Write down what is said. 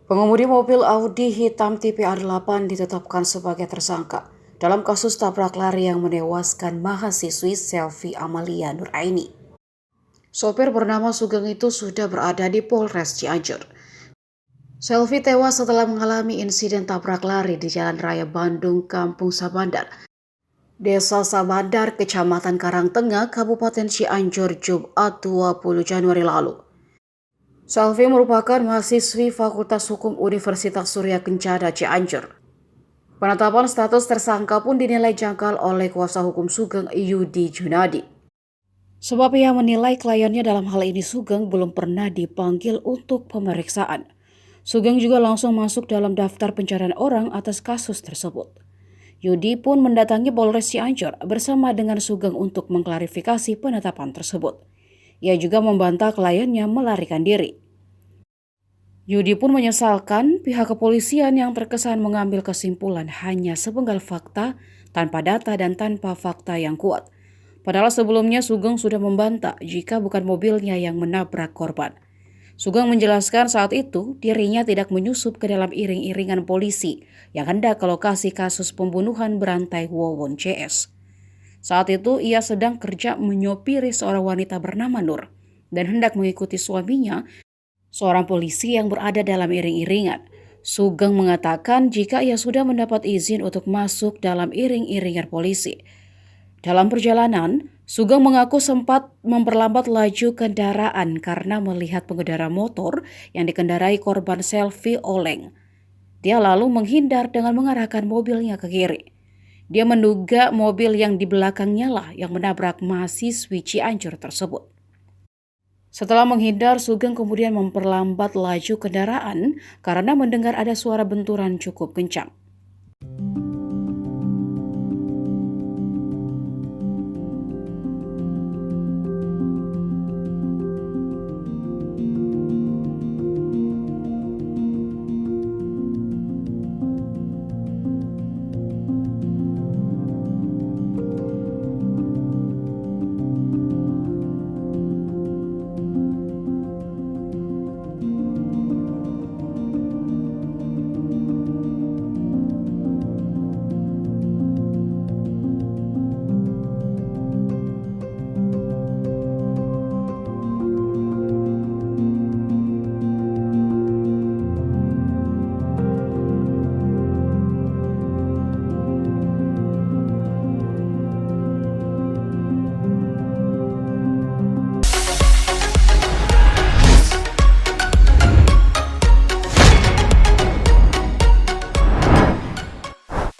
Pengemudi mobil Audi hitam tipe A8 ditetapkan sebagai tersangka dalam kasus tabrak lari yang menewaskan mahasiswi Selvi Amalia Nuraini. Sopir bernama Sugeng itu sudah berada di Polres Cianjur. Selvi tewas setelah mengalami insiden tabrak lari di Jalan Raya Bandung, Kampung Sabandar, Desa Sabandar, Kecamatan Karangtengah, Kabupaten Cianjur, Jumat 20 Januari lalu. Selvi merupakan mahasiswi Fakultas Hukum Universitas Surya Kencana Cianjur. Penetapan status tersangka pun dinilai janggal oleh kuasa hukum Sugeng, Yudi Junadi. Sebab ia menilai kliennya, dalam hal ini Sugeng, belum pernah dipanggil untuk pemeriksaan. Sugeng juga langsung masuk dalam daftar pencarian orang atas kasus tersebut. Yudi pun mendatangi Polres Cianjur bersama dengan Sugeng untuk mengklarifikasi penetapan tersebut. Ia juga membantah kliennya melarikan diri. Yudi pun menyesalkan pihak kepolisian yang terkesan mengambil kesimpulan hanya sepenggal fakta tanpa data dan tanpa fakta yang kuat. Padahal sebelumnya Sugeng sudah membantah jika bukan mobilnya yang menabrak korban. Sugeng menjelaskan saat itu dirinya tidak menyusup ke dalam iring-iringan polisi yang hendak ke lokasi kasus pembunuhan berantai Wawon CS. Saat itu ia sedang kerja menyopiri seorang wanita bernama Nur dan hendak mengikuti suaminya, seorang polisi yang berada dalam iring-iringan. Sugeng mengatakan jika ia sudah mendapat izin untuk masuk dalam iring-iringan polisi. Dalam perjalanan, Sugeng mengaku sempat memperlambat laju kendaraan karena melihat pengendara motor yang dikendarai korban Selvi oleng. Dia lalu menghindar dengan mengarahkan mobilnya ke kiri. Dia menduga mobil yang di belakangnya lah yang menabrak mahasiswi Cianjur tersebut. Setelah menghindar, Sugeng kemudian memperlambat laju kendaraan karena mendengar ada suara benturan cukup kencang.